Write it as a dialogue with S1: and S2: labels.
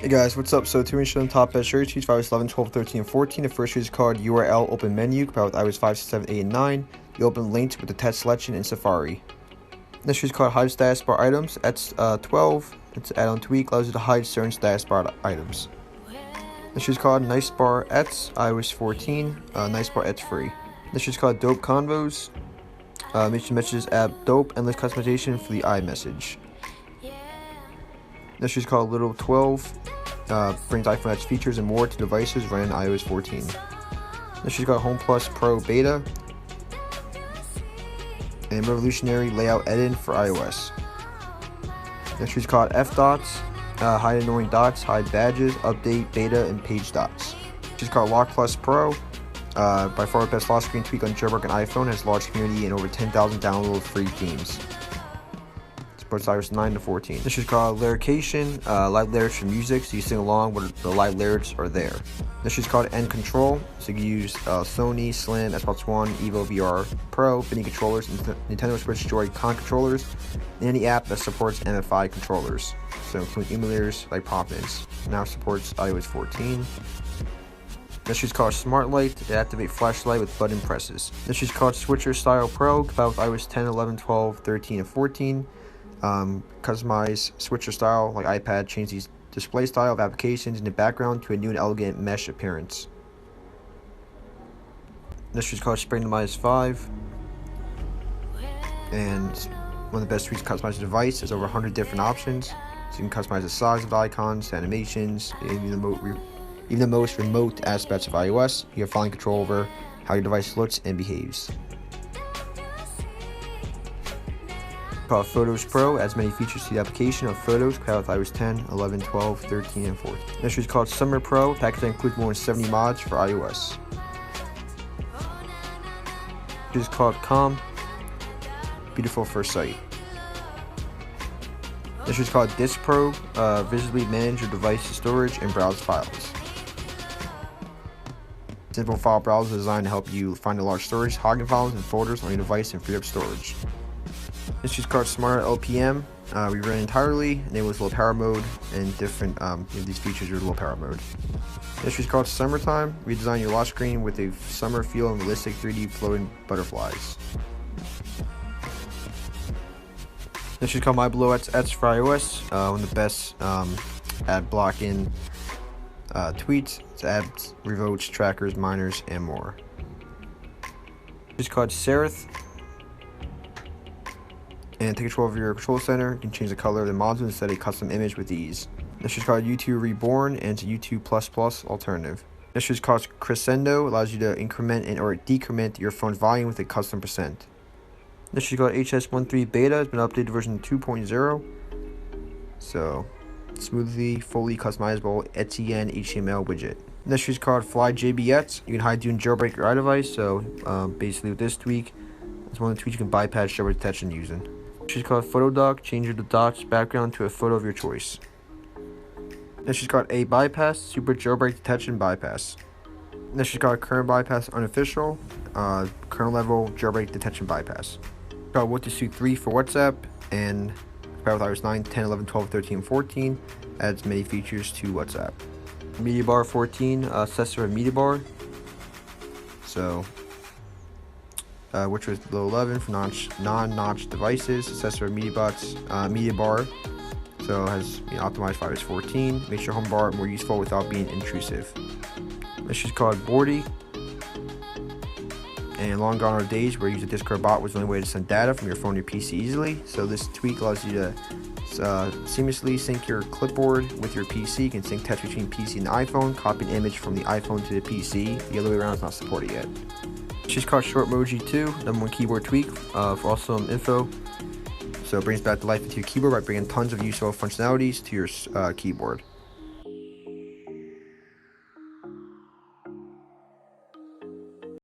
S1: Hey guys, what's up? So 2 inch on top as sure choose iOS 11, 12, 13, and 14. The first is called URL open menu, compatible with iOS 5, 6, 7, 8, and 9. You open links with the test selection in Safari. Next is called hide status bar items. That's 12. It's add-on tweak, allows you to hide certain status bar items. Next is called nice bar ets, iOS 14. Nice bar ets free. Next is called dope convos. Make messages app dope, endless customization for the iMessage. Next is called Little 12. Brings iPhone X features and more to devices running iOS 14. Next is called Home Plus Pro Beta. And revolutionary layout edit for iOS. Next is called F dots. Hide annoying dots, hide badges, update beta, and page dots. Next is called Lock Plus Pro. By far the best lock screen tweak on Jailbreak and iPhone, has large community and over 10,000 downloadable free themes. Supports iOS 9 to 14. This is called Lyrication, live lyrics for music, so you sing along where the live lyrics are there. This is called End Control, so you can use Sony, Slim, Xbox One, Evo VR Pro, Mini controllers, Nintendo Switch Joy-Con controllers, and any app that supports MFI controllers. So including emulators like Pop-ins. Now supports iOS 14. This is called SmartLight to activate flashlight with button presses. This is called Switcher Style Pro, compatible with iOS 10, 11, 12, 13, and 14. Customize switcher style like iPad, change the display style of applications in the background to a new and elegant mesh appearance. This is called Springdomize 5, and one of the best ways to customize the device is over 100 different options. So you can customize the size of the icons, animations, even the most remote aspects of iOS. You have fine control over how your device looks and behaves. Called Photos Pro, adds many features to the application of photos, compatible with iOS 10, 11, 12, 13, and 14. Next is called Summer Pro, package that includes more than 70 mods for iOS. This is called Calm, beautiful first sight. This is called Disk Pro, visually manage your device storage and browse files. Simple file browser designed to help you find the large storage, hogging files, and folders on your device and free up storage. This is called SmartLPM. Rerun entirely, enables low power mode, and different these features are low power mode. This is called Summertime. Redesign your lock screen with a summer feel and realistic 3D floating butterflies. This is called My Below Ets for iOS. One of the best ad blocking tweets. It's ads, revotes, trackers, miners, and more. This is called Serif. And take control of your control center. You can change the color of the module and set a custom image with ease. This is called YouTube Reborn, and it's a YouTube++ alternative. This is called Crescendo, allows you to increment and or decrement your phone's volume with a custom percent. This is called HS13 Beta, it's been updated to version 2.0. So, smoothly, fully customizable ETN HTML widget. This is called Flyjbs. You can hide doing jailbreak your iDevice, so basically with this tweak, it's one of the tweaks you can bypass jailbreak detection using. This is called Photo Dock. Change the dock's background to a photo of your choice. This is called A Bypass, Super Jailbreak Detection Bypass. This is called Current Bypass Unofficial, Kernel Level Jailbreak Detection Bypass. It's called What to Suit 3 for WhatsApp, and compatible with iOS 9, 10, 11, 12, 13, and 14. Adds many features to WhatsApp. Media Bar 14, Accessor and Media Bar. So, which was low 11 for non-notch devices. Accessor media bar, so it has optimized for iOS 14. Makes your home bar more useful without being intrusive. This is called Bordy. And long gone are days where you use a Discord bot was the only way to send data from your phone to your PC easily. So this tweak allows you to seamlessly sync your clipboard with your PC. You can sync text between PC and the iPhone, copy an image from the iPhone to the PC. The other way around is not supported yet. She's called Shortmoji 2, #1 keyboard tweak for awesome info. So it brings back the life into your keyboard by bringing tons of useful functionalities to your keyboard.